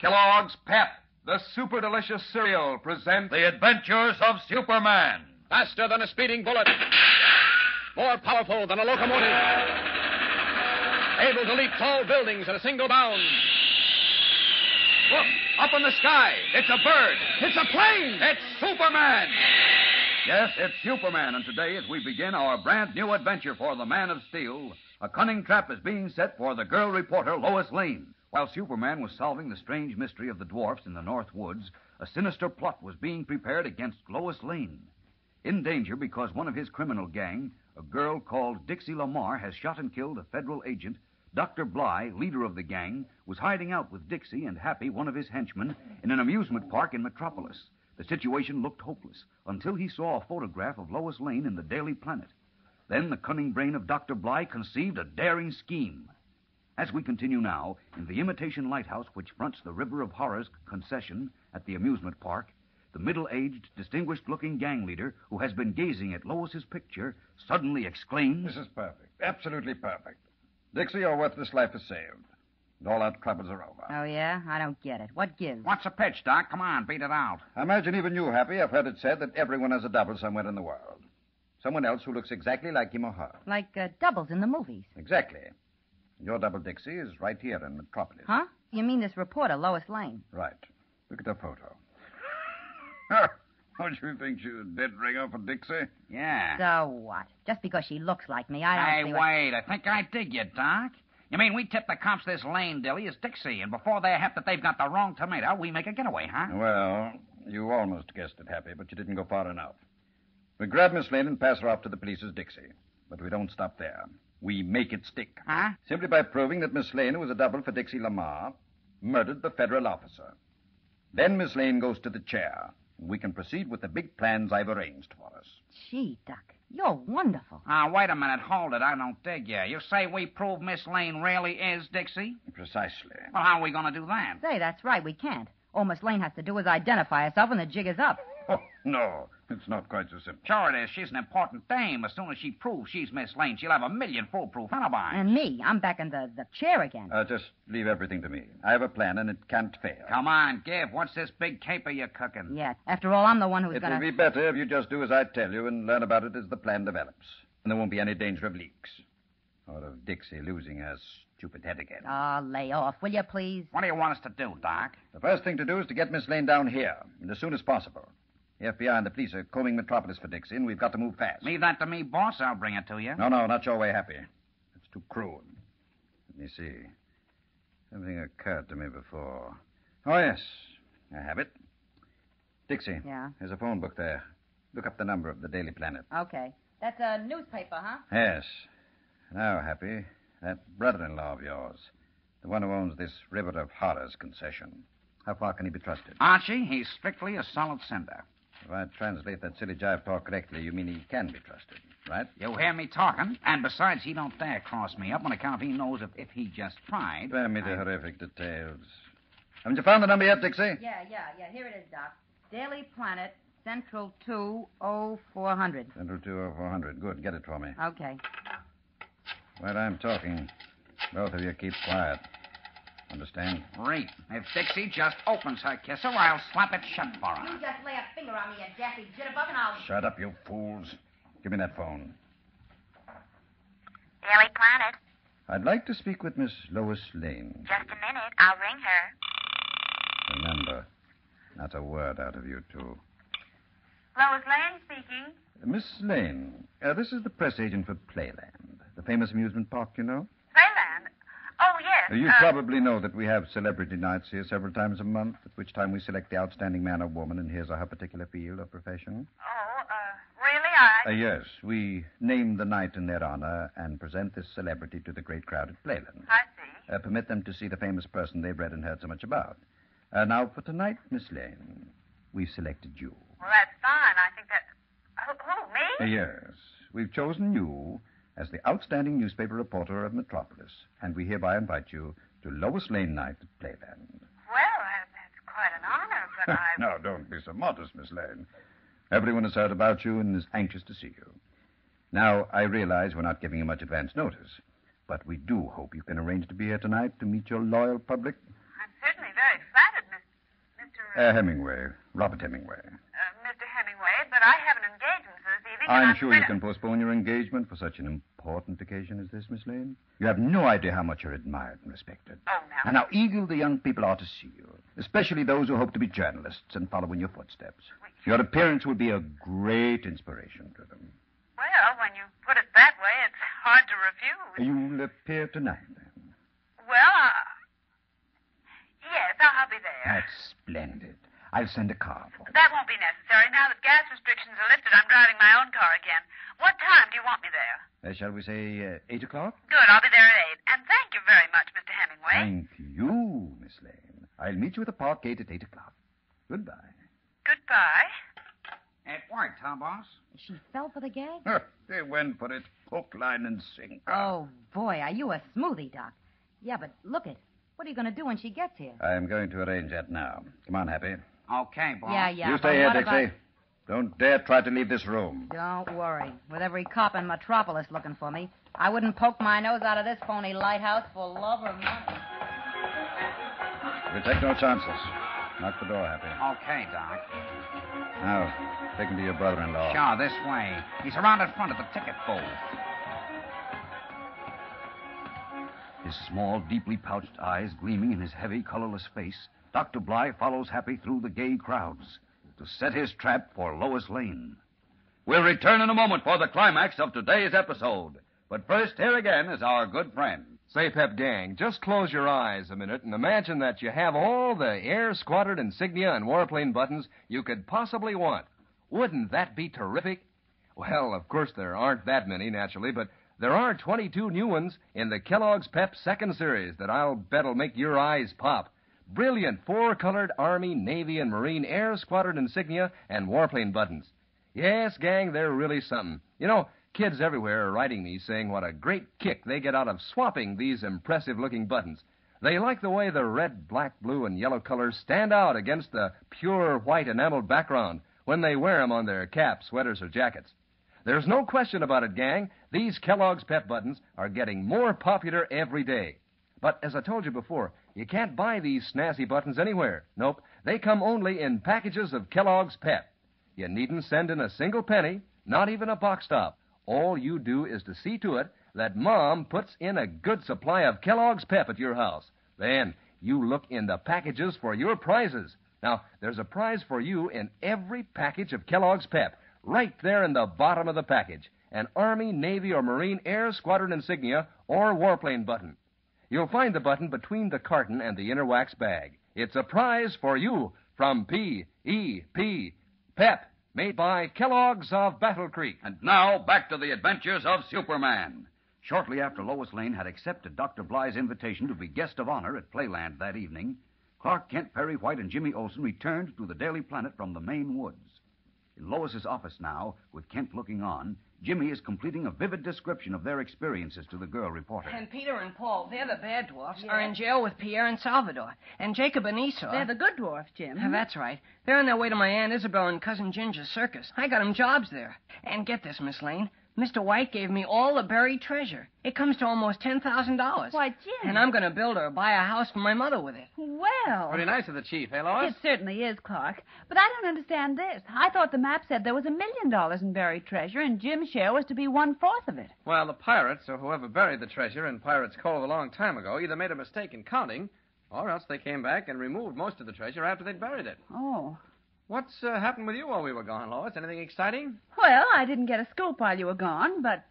Kellogg's Pep, the super delicious cereal, presents The Adventures of Superman. Faster than a speeding bullet. More powerful than a locomotive. Able to leap tall buildings in a single bound. Look, up in the sky. It's a bird. It's a plane. It's Superman. Yes, it's Superman, and today, as we begin our brand new adventure for the Man of Steel, a cunning trap is being set for the girl reporter, Lois Lane. While Superman was solving the strange mystery of the dwarfs in the North Woods, a sinister plot was being prepared against Lois Lane. In danger because one of his criminal gang, a girl called Dixie Lamar, has shot and killed a federal agent, Dr. Bly, leader of the gang, was hiding out with Dixie and Happy, one of his henchmen, in an amusement park in Metropolis. The situation looked hopeless until he saw a photograph of Lois Lane in the Daily Planet. Then the cunning brain of Dr. Bly conceived a daring scheme. As we continue now, in the imitation lighthouse which fronts the River of Horrors concession at the amusement park, the middle-aged, distinguished-looking gang leader who has been gazing at Lois's picture suddenly exclaims, "This is perfect. Absolutely perfect. Dixie, your worthless life is saved. And all our troubles are over. Oh, yeah? I don't get it. What gives? What's the pitch, Doc? Come on, beat it out. I imagine even you, Happy, have heard it said that everyone has a double somewhere in the world. Someone else who looks exactly like him or her. Like doubles in the movies. Exactly. Your double, Dixie, is right here in Metropolis. Huh? You mean this reporter, Lois Lane? Right. Look at her photo. Don't you think she's a dead ringer for Dixie? Yeah. So what? Just because she looks like me, I don't Hey, see wait. I think I dig you, Doc. You mean we tip the cops this Lane dilly is Dixie, and before they're hep that they've got the wrong tomato, we make a getaway, huh? Well, you almost guessed it, Happy, but you didn't go far enough. We grab Miss Lane and pass her off to the police as Dixie. But we don't stop there. We make it stick. Huh? Simply by proving that Miss Lane, who was a double for Dixie Lamar, murdered the federal officer. Then Miss Lane goes to the chair, and we can proceed with the big plans I've arranged for us. Gee, Duck, you're wonderful. Wait a minute. Hold it. I don't dig you. You say we prove Miss Lane really is Dixie? Precisely. Well, how are we going to do that? Say, that's right, we can't. All Miss Lane has to do is identify herself and the jig is up. Oh, no, it's not quite so simple. Sure it is. She's an important dame. As soon as she proves she's Miss Lane, she'll have a million foolproof alibis. And me, I'm back in the chair again. Just leave everything to me. I have a plan, and it can't fail. Come on, give. What's this big caper you're cooking? Yeah, after all, I'm the one who's It gonna... will be better if you just do as I tell you and learn about it as the plan develops. And there won't be any danger of leaks. Or of Dixie losing her stupid head again. Oh, lay off, will you, please? What do you want us to do, Doc? The first thing to do is to get Miss Lane down here, and as soon as possible. The FBI and the police are combing Metropolis for Dixie, and we've got to move fast. Leave that to me, boss. I'll bring it to you. No, not your way, Happy. It's too crude. Let me see. Something occurred to me before. Oh, yes. I have it. Dixie. Yeah? There's a phone book there. Look up the number of the Daily Planet. Okay. That's a newspaper, huh? Yes. Now, Happy, that brother-in-law of yours, the one who owns this River of Horrors concession, how far can he be trusted? Archie, he's strictly a solid sender. If I translate that silly jive talk correctly, you mean he can be trusted, right? You hear me talking? And besides, he don't dare cross me up on account he knows if he just tried... Spare me the horrific details. Haven't you found the number yet, Dixie? Yeah. Here it is, Doc. Daily Planet, Central 20400. Central 20400. Good. Get it for me. Okay. While I'm talking, both of you keep quiet. Understand? Great. If Dixie just opens her kisser, I'll slap it shut for her. You just lay a finger on me, you daffy jitterbug, and I'll... Shut up, you fools. Give me that phone. Daily Planet. I'd like to speak with Miss Lois Lane. Just a minute. I'll ring her. Remember, not a word out of you two. Lois Lane speaking. Miss Lane, this is the press agent for Playland, the famous amusement park, you know. Playland? Oh, yes. You probably know that we have celebrity nights here several times a month, at which time we select the outstanding man or woman in his or her particular field or profession. Really? Yes, we name the night in their honor and present this celebrity to the great crowd at Playland. I see. Permit them to see the famous person they've read and heard so much about. Now, for tonight, Miss Lane, we selected you. Well, that's fine. I think that... Who, me? Yes. We've chosen you as the outstanding newspaper reporter of Metropolis, and we hereby invite you to Lois Lane Night at Playland. Well, that's quite an honor, but I... No, don't be so modest, Miss Lane. Everyone has heard about you and is anxious to see you. Now, I realize we're not giving you much advance notice, but we do hope you can arrange to be here tonight to meet your loyal public. I'm certainly very flattered. Hemingway. Robert Hemingway. Mr. Hemingway, but I have an engagement this evening. and I'm sure you can postpone your engagement for such an important occasion as this, Miss Lane. You have no idea how much you're admired and respected. Oh, now. And how eager the young people are to see you, especially those who hope to be journalists and follow in your footsteps. Your appearance will be a great inspiration to them. Well, when you put it that way, it's hard to refuse. You'll appear tonight, then. Well, yes, I'll be there. That's splendid. I'll send a car for you. That won't be necessary. Now that gas restrictions are lifted, I'm driving my own car again. What time do you want me there? Shall we say 8 o'clock? Good, I'll be there at 8. And thank you very much, Mr. Hemingway. Thank you, Miss Lane. I'll meet you at the park gate at 8 o'clock. Goodbye. Goodbye. It worked, huh, boss? She fell for the gag? They went for it. Hook, line, and sinker. Oh, boy, are you a smoothie, Doc. Yeah, but look it. What are you going to do when she gets here? I'm going to arrange that now. Come on, Happy. Okay, boss. Yeah. You but stay here, what Dixie. about- Don't dare try to leave this room. Don't worry. With every cop in Metropolis looking for me, I wouldn't poke my nose out of this phony lighthouse for love or money. We take no chances. Knock the door, Happy. Okay, Doc. Now, take him to your brother-in-law. Sure, this way. He's around in front of the ticket booth. His small, deeply pouched eyes gleaming in his heavy, colorless face, Dr. Bly follows Happy through the gay crowds to set his trap for Lois Lane. We'll return in a moment for the climax of today's episode. But first, here again is our good friend. Say, Pep Gang, just close your eyes a minute and imagine that you have all the air squadron insignia and warplane buttons you could possibly want. Wouldn't that be terrific? Well, of course, there aren't that many, naturally, but there are 22 new ones in the Kellogg's Pep Second Series that I'll bet'll make your eyes pop. Brilliant four-colored Army, Navy, and Marine Air Squadron insignia and warplane buttons. Yes, gang, they're really something. You know, kids everywhere are writing me saying what a great kick they get out of swapping these impressive-looking buttons. They like the way the red, black, blue, and yellow colors stand out against the pure white enameled background when they wear them on their caps, sweaters, or jackets. There's no question about it, gang. These Kellogg's Pep buttons are getting more popular every day. But as I told you before, you can't buy these snazzy buttons anywhere. Nope, they come only in packages of Kellogg's Pep. You needn't send in a single penny, not even a box top. All you do is to see to it that Mom puts in a good supply of Kellogg's Pep at your house. Then you look in the packages for your prizes. Now, there's a prize for you in every package of Kellogg's Pep, right there in the bottom of the package. An Army, Navy, or Marine Air Squadron insignia or warplane button. You'll find the button between the carton and the inner wax bag. It's a prize for you from P.E.P. Pep, made by Kellogg's of Battle Creek. And now, back to the adventures of Superman. Shortly after Lois Lane had accepted Dr. Bly's invitation to be guest of honor at Playland that evening, Clark Kent, Perry White, and Jimmy Olsen returned to the Daily Planet from the Maine woods. In Lois's office now, with Kent looking on, Jimmy is completing a vivid description of their experiences to the girl reporter. And Peter and Paul, they're the bad dwarfs, are in jail with Pierre and Salvador. And Jacob and Esau... They're the good dwarfs, Jim. That's right. They're on their way to my Aunt Isabel and Cousin Ginger's circus. I got 'em jobs there. And get this, Miss Lane. Mr. White gave me all the buried treasure. It comes to almost $10,000. Why, Jim. And I'm going to build or buy a house for my mother with it. Well. Pretty nice of the chief, eh, Lois? It certainly is, Clark. But I don't understand this. I thought the map said there was $1 million in buried treasure, and Jim's share was to be 1/4 of it. Well, the pirates, or whoever buried the treasure in Pirates' Cove a long time ago, either made a mistake in counting, or else they came back and removed most of the treasure after they'd buried it. Oh. What's happened with you while we were gone, Lois? Anything exciting? Well, I didn't get a scoop while you were gone, but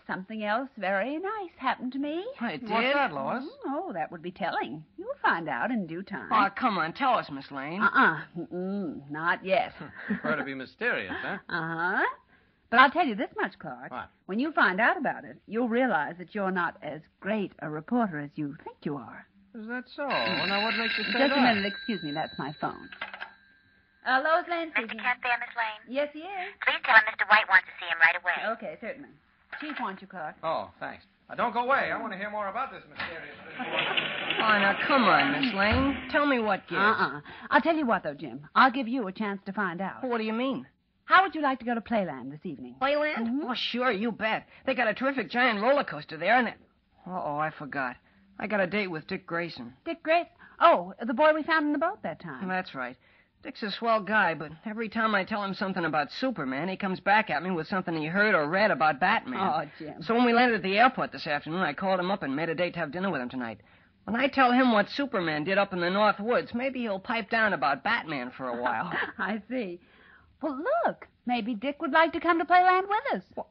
something else very nice happened to me. It did? What's that, Lois? Oh, that would be telling. You'll find out in due time. Oh, come on, tell us, Miss Lane. Not yet. Prefer to be mysterious, huh? Uh-huh. But I'll tell you this much, Clark. What? When you find out about it, you'll realize that you're not as great a reporter as you think you are. Is that so? Well, now, what makes you say Just that? a minute, excuse me, that's my phone. Lois Lane Mr. speaking. Kent there, Miss Lane? Yes, he is. Please tell him Mr. White wants to see him right away. Okay, certainly. Chief wants you, Clark. Oh, thanks. Don't go away. I want to hear more about this mysterious report. Oh, now, come on, Miss Lane. Tell me what gives. I'll tell you what, though, Jim. I'll give you a chance to find out. What do you mean? How would you like to go to Playland this evening? Playland? Oh, sure, you bet. They got a terrific giant roller coaster there, and Uh-oh, I forgot. I got a date with Dick Grayson. Dick Grayson? Oh, the boy we found in the boat that time. That's right. Dick's a swell guy, but every time I tell him something about Superman, he comes back at me with something he heard or read about Batman. Oh, Jim. So when we landed at the airport this afternoon, I called him up and made a date to have dinner with him tonight. When I tell him what Superman did up in the North Woods, maybe he'll pipe down about Batman for a while. I see. Well, look. Maybe Dick would like to come to play land with us. Well,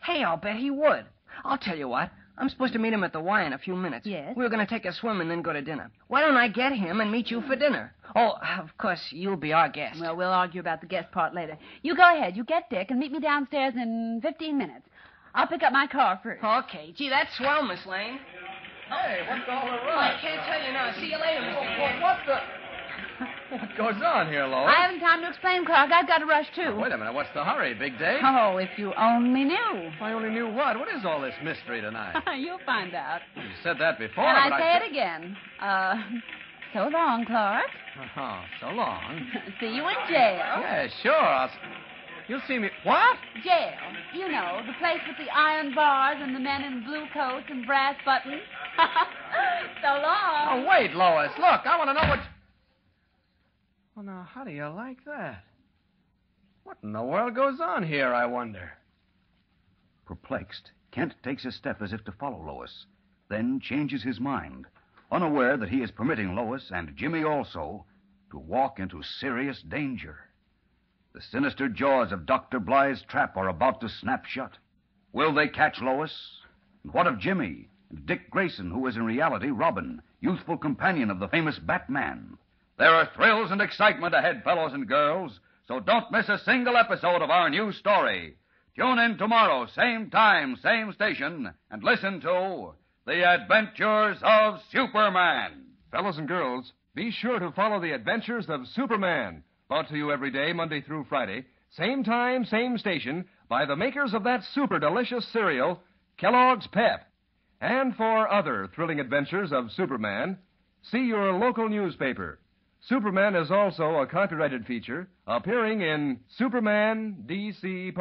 hey, I'll bet he would. I'll tell you what. I'm supposed to meet him at the Y in a few minutes. Yes? We were going to take a swim and then go to dinner. Why don't I get him and meet you for dinner? Oh, of course, you'll be our guest. Well, we'll argue about the guest part later. You go ahead. You get Dick and meet me downstairs in 15 minutes. I'll pick up my car first. Okay. Gee, that's swell, Miss Lane. Hey, what's all the Well, I rush? can't tell you now. See you later, Mr. Kent. What the... What goes on here, Lois? I haven't time to explain, Clark. I've got to rush, too. Oh, wait a minute. What's the hurry? Big day? Oh, if you only knew. I only knew what. What is all this mystery tonight? You'll find out. You said that before, And but I say it again. So long, Clark. Oh, so long. See you in jail. Yeah, sure. You'll see me... What? Jail. You know, the place with the iron bars and the men in blue coats and brass buttons. So long. Oh, wait, Lois. Look, I want to know what... Well, now, how do you like that? What in the world goes on here, I wonder? Perplexed, Kent takes a step as if to follow Lois, then changes his mind, unaware that he is permitting Lois, and Jimmy also, to walk into serious danger. The sinister jaws of Dr. Blys' trap are about to snap shut. Will they catch Lois? And what of Jimmy and Dick Grayson, who is in reality Robin, youthful companion of the famous Batman? There are thrills and excitement ahead, fellows and girls, so don't miss a single episode of our new story. Tune in tomorrow, same time, same station, and listen to The Adventures of Superman. Fellows and girls, be sure to follow the adventures of Superman. Brought to you every day, Monday through Friday. Same time, same station, by the makers of that super delicious cereal, Kellogg's Pep. And for other thrilling adventures of Superman, see your local newspaper. Superman is also a copyrighted feature appearing in Superman DC